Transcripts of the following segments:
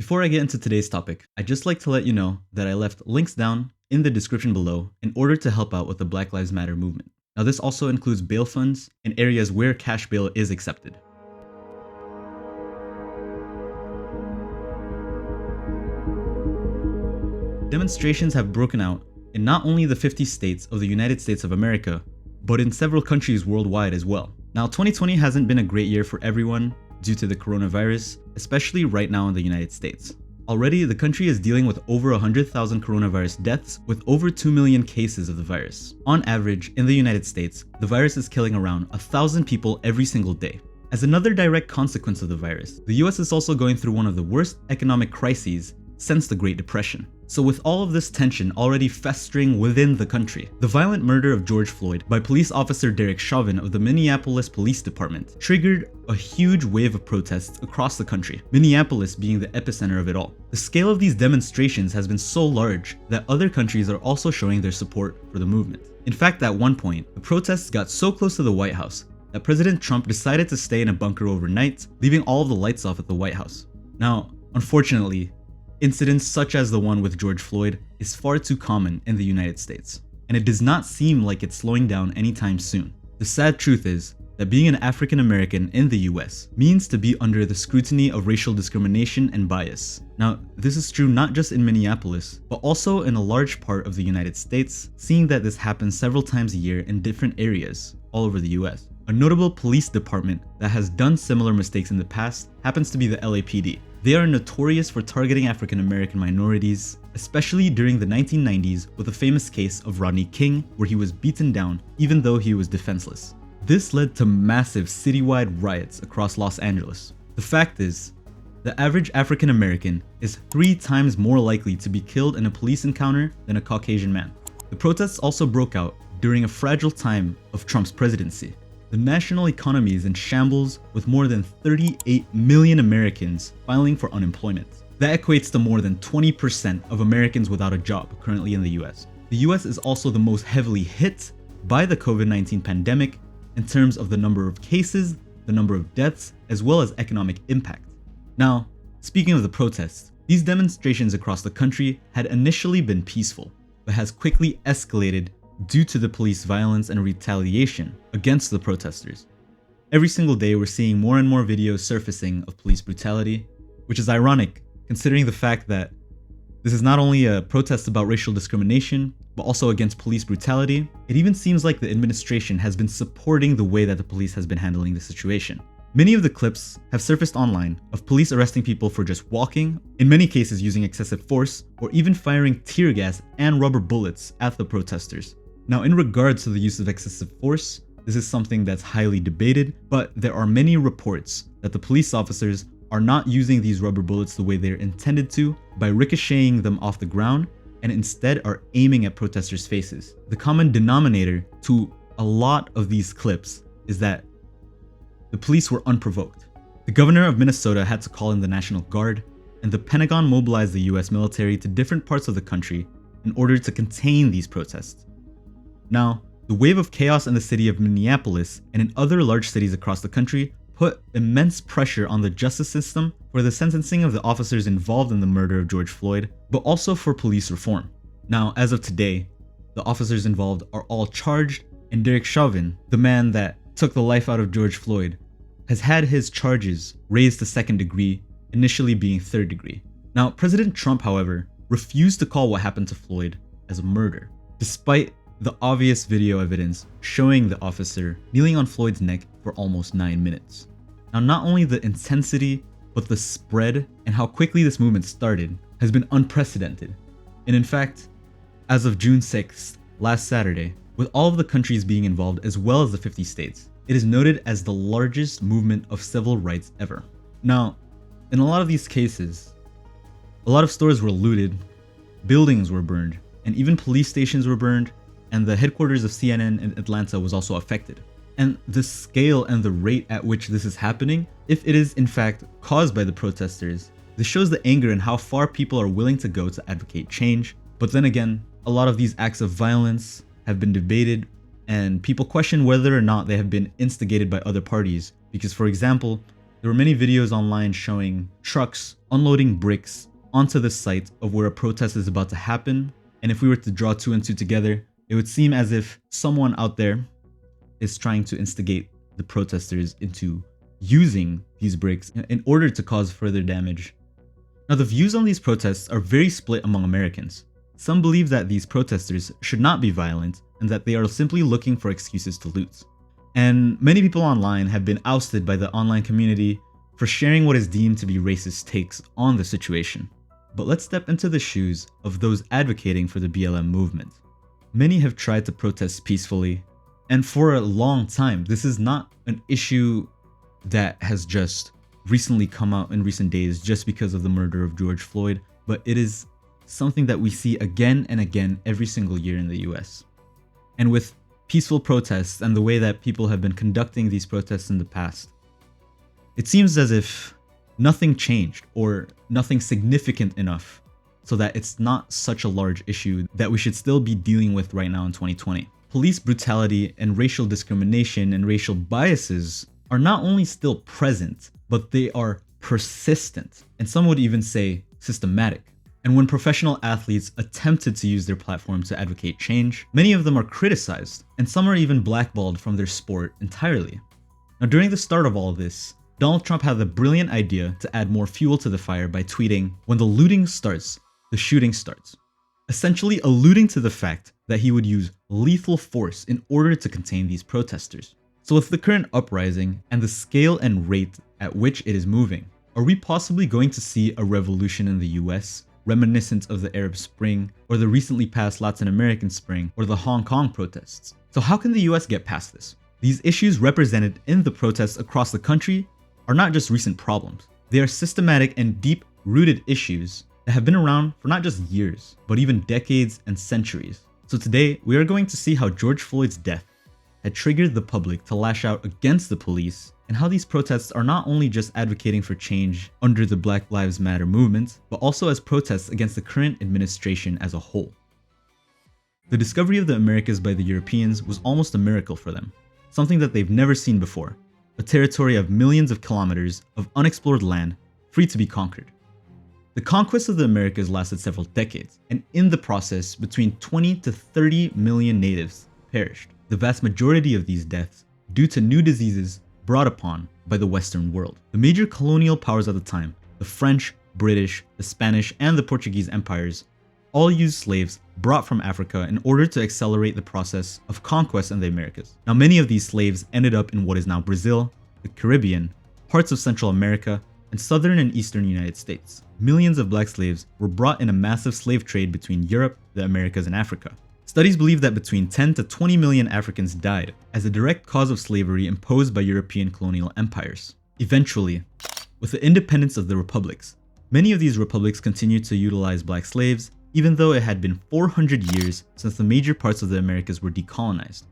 Before I get into today's topic, I'd just like to let you know that I left links down in the description below in order to help out with the Black Lives Matter movement. Now, this also includes bail funds in areas where cash bail is accepted. Demonstrations have broken out in not only the 50 states of the United States of America, but in several countries worldwide as well. Now, 2020 hasn't been a great year for everyone due to the coronavirus, especially right now in the United States. Already, the country is dealing with over 100,000 coronavirus deaths with over 2 million cases of the virus. On average, in the United States, the virus is killing around 1,000 people every single day. As another direct consequence of the virus, the US is also going through one of the worst economic crises since the Great Depression. So with all of this tension already festering within the country, the violent murder of George Floyd by police officer Derek Chauvin of the Minneapolis Police Department triggered a huge wave of protests across the country, Minneapolis being the epicenter of it all. The scale of these demonstrations has been so large that other countries are also showing their support for the movement. In fact, at one point, the protests got so close to the White House that President Trump decided to stay in a bunker overnight, leaving all of the lights off at the White House. Now, unfortunately, incidents such as the one with George Floyd is far too common in the United States, and it does not seem like it's slowing down anytime soon. The sad truth is that being an African American in the US means to be under the scrutiny of racial discrimination and bias. Now, this is true not just in Minneapolis, but also in a large part of the United States, seeing that this happens several times a year in different areas all over the US. A notable police department that has done similar mistakes in the past happens to be the LAPD. They are notorious for targeting African American minorities, especially during the 1990s with the famous case of Rodney King, where he was beaten down even though he was defenseless. This led to massive citywide riots across Los Angeles. The fact is, the average African American is 3 times more likely to be killed in a police encounter than a Caucasian man. The protests also broke out during a fragile time of Trump's presidency. The national economy is in shambles with more than 38 million Americans filing for unemployment. That equates to more than 20% of Americans without a job currently in the US. The US is also the most heavily hit by the COVID-19 pandemic in terms of the number of cases, the number of deaths, as well as economic impact. Now, speaking of the protests, these demonstrations across the country had initially been peaceful, but has quickly escalated due to the police violence and retaliation against the protesters. Every single day we're seeing more and more videos surfacing of police brutality, which is ironic considering the fact that this is not only a protest about racial discrimination, but also against police brutality. It even seems like the administration has been supporting the way that the police has been handling the situation. Many of the clips have surfaced online of police arresting people for just walking, in many cases using excessive force, or even firing tear gas and rubber bullets at the protesters. Now, in regards to the use of excessive force, this is something that's highly debated, but there are many reports that the police officers are not using these rubber bullets the way they're intended to by ricocheting them off the ground and instead are aiming at protesters' faces. The common denominator to a lot of these clips is that the police were unprovoked. The governor of Minnesota had to call in the National Guard, and the Pentagon mobilized the US military to different parts of the country in order to contain these protests. Now, the wave of chaos in the city of Minneapolis and in other large cities across the country put immense pressure on the justice system for the sentencing of the officers involved in the murder of George Floyd, but also for police reform. Now, as of today, the officers involved are all charged, and Derek Chauvin, the man that took the life out of George Floyd, has had his charges raised to 2nd degree, initially being 3rd degree. Now, President Trump, however, refused to call what happened to Floyd as a murder, despite the obvious video evidence showing the officer kneeling on Floyd's neck for almost 9 minutes. Now, not only the intensity, but the spread and how quickly this movement started has been unprecedented. And in fact, as of June 6th, last Saturday, with all of the countries being involved as well as the 50 states, it is noted as the largest movement of civil rights ever. Now, in a lot of these cases, a lot of stores were looted, buildings were burned, and even police stations were burned, and the headquarters of CNN in Atlanta was also affected. And the scale and the rate at which this is happening, if it is in fact caused by the protesters, this shows the anger and how far people are willing to go to advocate change. But then again, a lot of these acts of violence have been debated, and people question whether or not they have been instigated by other parties. Because, for example, There were many videos online showing trucks unloading bricks onto the site of where a protest is about to happen. And if we were to draw two and two together, it would seem as if someone out there is trying to instigate the protesters into using these bricks in order to cause further damage. Now, the views on these protests are very split among Americans. Some believe that these protesters should not be violent and that they are simply looking for excuses to loot. And many people online have been ousted by the online community for sharing what is deemed to be racist takes on the situation. But let's step into the shoes of those advocating for the BLM movement. Many have tried to protest peacefully, and for a long time, this is not an issue that has just recently come out in recent days just because of the murder of George Floyd, but it is something that we see again and again every single year in the US. And with peaceful protests and the way that people have been conducting these protests in the past, it seems as if nothing changed or nothing significant enough so that it's not such a large issue that we should still be dealing with right now in 2020. Police brutality and racial discrimination and racial biases are not only still present, but they are persistent, and some would even say systematic. And when professional athletes attempted to use their platform to advocate change, many of them are criticized, and some are even blackballed from their sport entirely. Now, during the start of all of this, Donald Trump had the brilliant idea to add more fuel to the fire by tweeting, "When the looting starts, the shooting starts," essentially alluding to the fact that he would use lethal force in order to contain these protesters. So with the current uprising and the scale and rate at which it is moving, are we possibly going to see a revolution in the US reminiscent of the Arab Spring or the recently passed Latin American Spring or the Hong Kong protests? So how can the US get past this? These issues represented in the protests across the country are not just recent problems. They are systematic and deep-rooted issues that have been around for not just years, but even decades and centuries. So today, we are going to see how George Floyd's death had triggered the public to lash out against the police, and how these protests are not only just advocating for change under the Black Lives Matter movement, but also as protests against the current administration as a whole. The discovery of the Americas by the Europeans was almost a miracle for them, something that they've never seen before, a territory of millions of kilometers of unexplored land free to be conquered. The conquest of the Americas lasted several decades, and in the process, between 20 to 30 million natives perished. The vast majority of these deaths due to new diseases brought upon by the Western world. The major colonial powers at the time, the French, British, the Spanish, and the Portuguese empires, all used slaves brought from Africa in order to accelerate the process of conquest in the Americas. Now, many of these slaves ended up in what is now Brazil, the Caribbean, parts of Central America, and southern and eastern United States. Millions of black slaves were brought in a massive slave trade between Europe, the Americas, and Africa. Studies believe that between 10 to 20 million Africans died as a direct cause of slavery imposed by European colonial empires. Eventually, with the independence of the republics, many of these republics continued to utilize black slaves, even though it had been 400 years since the major parts of the Americas were decolonized.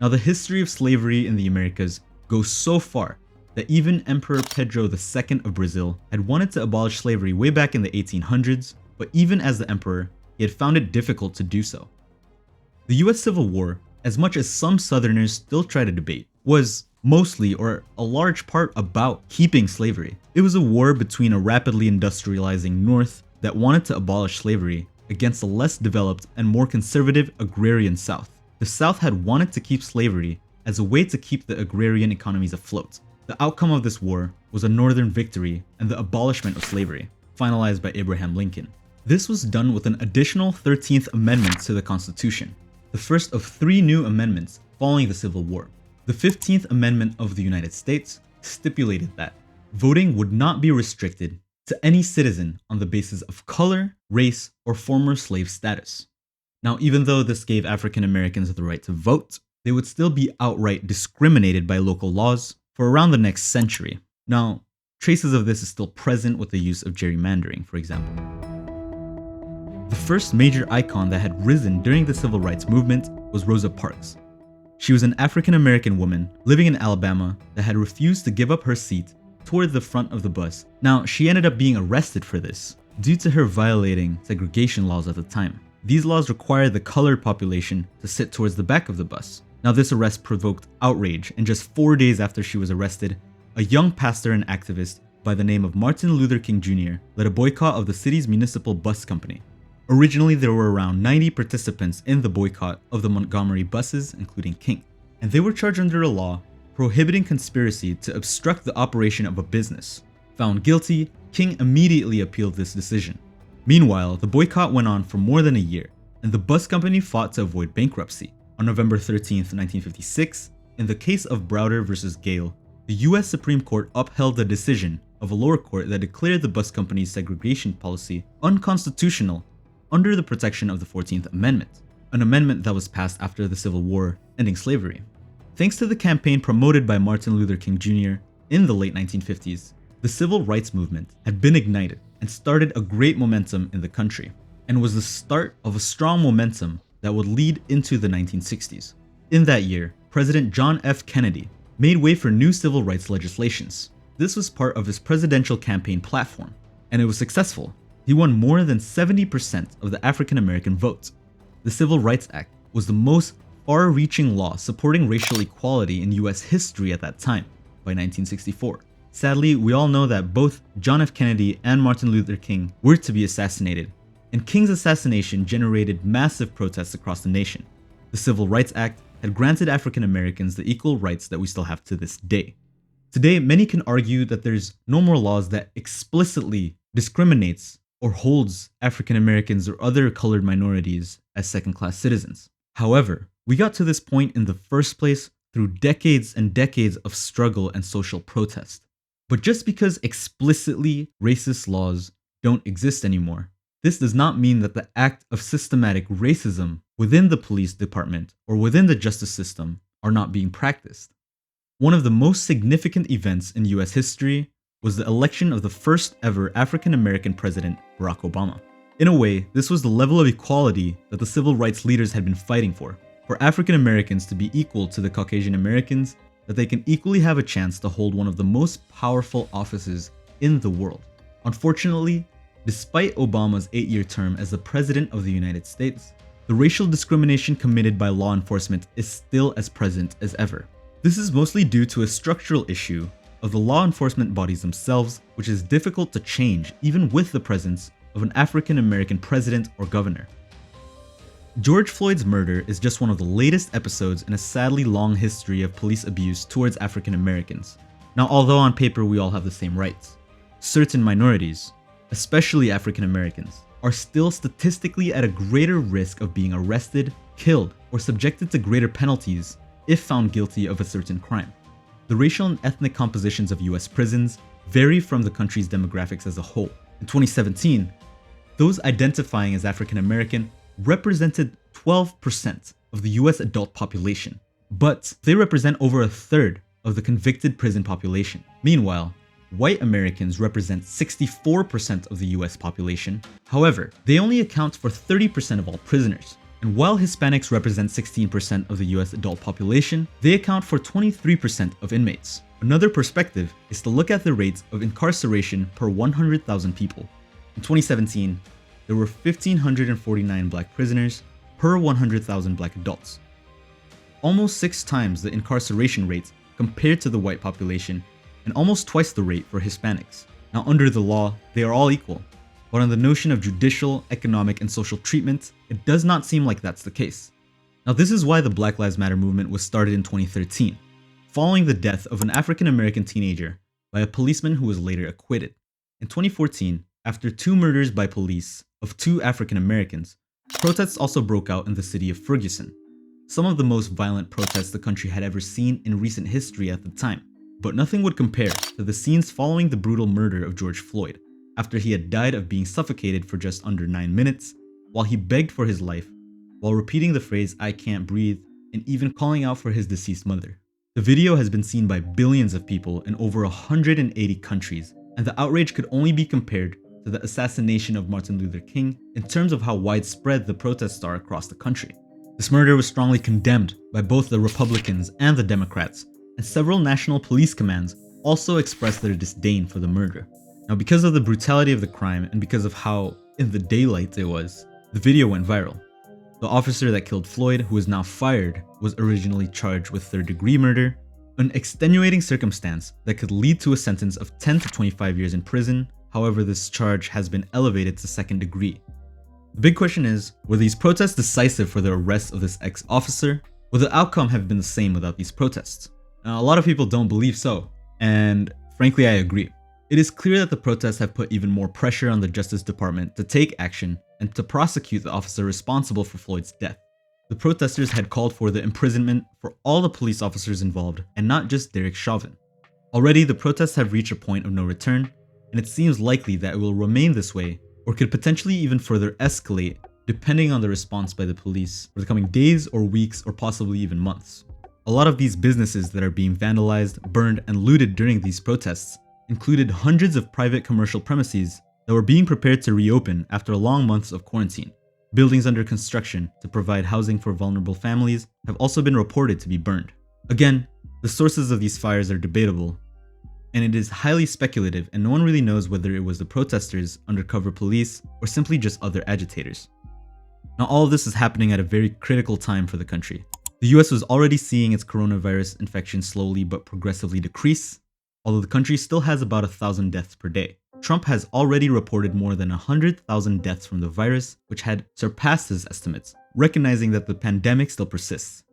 Now, the history of slavery in the Americas goes so far that even Emperor Pedro II of Brazil had wanted to abolish slavery way back in the 1800s, but even as the emperor, he had found it difficult to do so. The US Civil War, as much as some Southerners still try to debate, was mostly or a large part about keeping slavery. It was a war between a rapidly industrializing North that wanted to abolish slavery against a less developed and more conservative agrarian South. The South had wanted to keep slavery as a way to keep the agrarian economies afloat. The outcome of this war was a Northern victory and the abolishment of slavery, finalized by Abraham Lincoln. This was done with an additional 13th Amendment to the Constitution, the first of 3 new amendments following the Civil War. The 15th Amendment of the United States stipulated that voting would not be restricted to any citizen on the basis of color, race, or former slave status. Now, even though this gave African Americans the right to vote, they would still be outright discriminated by local laws for around the next century. Now, traces of this is still present with the use of gerrymandering, for example. The first major icon that had risen during the civil rights movement was Rosa Parks. She was an African American woman living in Alabama that had refused to give up her seat toward the front of the bus. Now, she ended up being arrested for this due to her violating segregation laws at the time. These laws required the colored population to sit towards the back of the bus. Now, this arrest provoked outrage, and just 4 days after she was arrested, a young pastor and activist by the name of Martin Luther King Jr. led a boycott of the city's municipal bus company. Originally, there were around 90 participants in the boycott of the Montgomery buses, including King, and they were charged under a law prohibiting conspiracy to obstruct the operation of a business. Found guilty, King immediately appealed this decision. Meanwhile, the boycott went on for more than a year, and the bus company fought to avoid bankruptcy. On November 13, 1956, in the case of Browder versus Gale, the US Supreme Court upheld the decision of a lower court that declared the bus company's segregation policy unconstitutional under the protection of the 14th Amendment, an amendment that was passed after the Civil War, ending slavery. Thanks to the campaign promoted by Martin Luther King Jr. in the late 1950s, the civil rights movement had been ignited and started a great momentum in the country, and was the start of a strong momentum that would lead into the 1960s. In that year, President John F. Kennedy made way for new civil rights legislations. This was part of his presidential campaign platform, and it was successful. He won more than 70% of the African American vote. The Civil Rights Act was the most far-reaching law supporting racial equality in US history at that time, by 1964. Sadly, we all know that both John F. Kennedy and Martin Luther King were to be assassinated, and King's assassination generated massive protests across the nation. The Civil Rights Act had granted African Americans the equal rights that we still have to this day. Today, many can argue that there's no more laws that explicitly discriminates or holds African Americans or other colored minorities as second-class citizens. However, we got to this point in the first place through decades and decades of struggle and social protest. But just because explicitly racist laws don't exist anymore, this does not mean that the act of systematic racism within the police department or within the justice system are not being practiced. One of the most significant events in US history was the election of the first ever African American president, Barack Obama. In a way, this was the level of equality that the civil rights leaders had been fighting for African Americans to be equal to the Caucasian Americans, that they can equally have a chance to hold one of the most powerful offices in the world. Unfortunately, despite Obama's 8-year term as the President of the United States, the racial discrimination committed by law enforcement is still as present as ever. This is mostly due to a structural issue of the law enforcement bodies themselves, which is difficult to change even with the presence of an African American president or governor. George Floyd's murder is just one of the latest episodes in a sadly long history of police abuse towards African Americans. Now, although on paper we all have the same rights, certain minorities, especially African Americans, are still statistically at a greater risk of being arrested, killed, or subjected to greater penalties if found guilty of a certain crime. The racial and ethnic compositions of US prisons vary from the country's demographics as a whole. In 2017, those identifying as African American represented 12% of the US adult population, but they represent over a third of the convicted prison population. Meanwhile, white Americans represent 64% of the US population. However, they only account for 30% of all prisoners. And while Hispanics represent 16% of the US adult population, they account for 23% of inmates. Another perspective is to look at the rates of incarceration per 100,000 people. In 2017, there were 1,549 black prisoners per 100,000 black adults. Almost 6 times the incarceration rate compared to the white population, and almost twice the rate for Hispanics. Now, under the law, they are all equal, but on the notion of judicial, economic, and social treatment, it does not seem like that's the case. Now, this is why the Black Lives Matter movement was started in 2013, following the death of an African American teenager by a policeman who was later acquitted. In 2014, after 2 murders by police of 2 African Americans, protests also broke out in the city of Ferguson. Some of the most violent protests the country had ever seen in recent history at the time, but nothing would compare to the scenes following the brutal murder of George Floyd, after he had died of being suffocated for just under 9 minutes, while he begged for his life, while repeating the phrase "I can't breathe," and even calling out for his deceased mother. The video has been seen by billions of people in over 180 countries, and the outrage could only be compared to the assassination of Martin Luther King in terms of how widespread the protests are across the country. This murder was strongly condemned by both the Republicans and the Democrats, and several national police commands also expressed their disdain for the murder. Now, because of the brutality of the crime and because of how in the daylight it was, the video went viral. The officer that killed Floyd, who is now fired, was originally charged with third-degree murder, an extenuating circumstance that could lead to a sentence of 10 to 25 years in prison. However, this charge has been elevated to second degree. The big question is, were these protests decisive for the arrest of this ex-officer? Would the outcome have been the same without these protests? Now, a lot of people don't believe so, and frankly, I agree. It is clear that the protests have put even more pressure on the Justice Department to take action and to prosecute the officer responsible for Floyd's death. The protesters had called for the imprisonment for all the police officers involved and not just Derek Chauvin. Already, the protests have reached a point of no return, and it seems likely that it will remain this way or could potentially even further escalate depending on the response by the police for the coming days or weeks or possibly even months. A lot of these businesses that are being vandalized, burned, and looted during these protests included hundreds of private commercial premises that were being prepared to reopen after long months of quarantine. Buildings under construction to provide housing for vulnerable families have also been reported to be burned. Again, the sources of these fires are debatable, and it is highly speculative, and no one really knows whether it was the protesters, undercover police, or simply just other agitators. Now, all of this is happening at a very critical time for the country. The US was already seeing its coronavirus infection slowly but progressively decrease, although the country still has about 1,000 deaths per day. Trump has already reported more than 100,000 deaths from the virus, which had surpassed his estimates, recognizing that the pandemic still persists.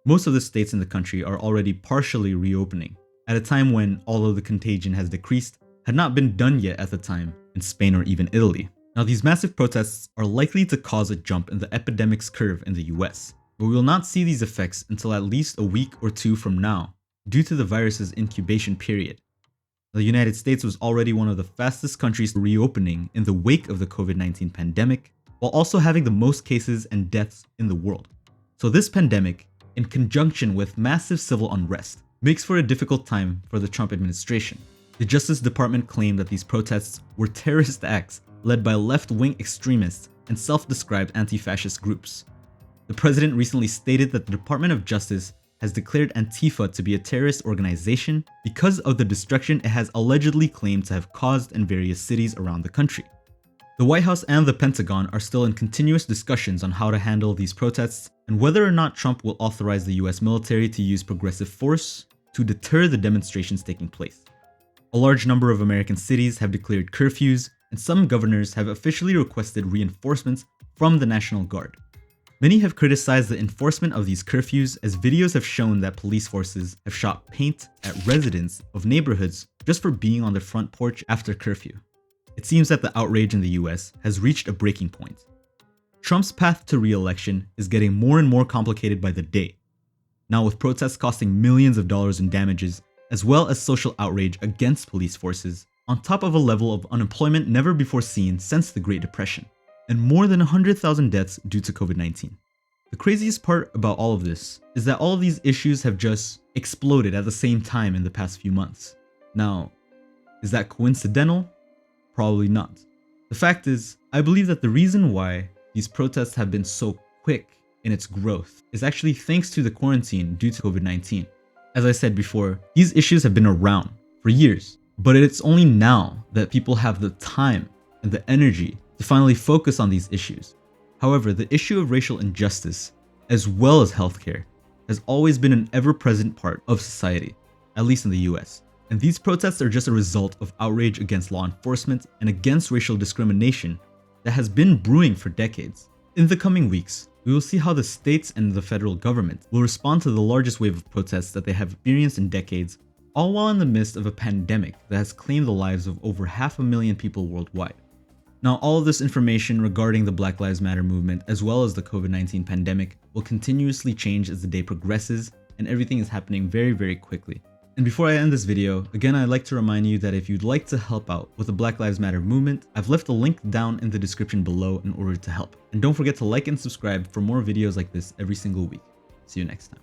Most of the states in the country are already partially reopening, at a time when, although the contagion has decreased, had not been done yet at the time in Spain or even Italy. Now, these massive protests are likely to cause a jump in the epidemic's curve in the US, but we will not see these effects until at least a week or two from now, due to the virus's incubation period. The United States was already one of the fastest countries reopening in the wake of the COVID-19 pandemic, while also having the most cases and deaths in the world. So this pandemic, in conjunction with massive civil unrest, makes for a difficult time for the Trump administration. The Justice Department claimed that these protests were terrorist acts led by left-wing extremists and self-described anti-fascist groups. The president recently stated that the Department of Justice has declared Antifa to be a terrorist organization because of the destruction it has allegedly claimed to have caused in various cities around the country. The White House and the Pentagon are still in continuous discussions on how to handle these protests and whether or not Trump will authorize the US military to use progressive force to deter the demonstrations taking place. A large number of American cities have declared curfews, and some governors have officially requested reinforcements from the National Guard. Many have criticized the enforcement of these curfews, as videos have shown that police forces have shot paint at residents of neighborhoods just for being on their front porch after curfew. It seems that the outrage in the US has reached a breaking point. Trump's path to re-election is getting more and more complicated by the day. Now, with protests costing millions of dollars in damages, as well as social outrage against police forces, on top of a level of unemployment never before seen since the Great Depression, and more than 100,000 deaths due to COVID-19. The craziest part about all of this is that all of these issues have just exploded at the same time in the past few months. Now, is that coincidental? Probably not. The fact is, I believe that the reason why these protests have been so quick in its growth is actually thanks to the quarantine due to COVID-19. As I said before, these issues have been around for years, but it's only now that people have the time and the energy to finally focus on these issues. However, the issue of racial injustice, as well as healthcare, has always been an ever-present part of society, at least in the US. And these protests are just a result of outrage against law enforcement and against racial discrimination that has been brewing for decades. In the coming weeks, we will see how the states and the federal government will respond to the largest wave of protests that they have experienced in decades, all while in the midst of a pandemic that has claimed the lives of over 500,000 people worldwide. Now, all of this information regarding the Black Lives Matter movement, as well as the COVID-19 pandemic, will continuously change as the day progresses, and everything is happening very, very quickly. And before I end this video, again, I'd like to remind you that if you'd like to help out with the Black Lives Matter movement, I've left a link down in the description below in order to help. And don't forget to like and subscribe for more videos like this every single week. See you next time.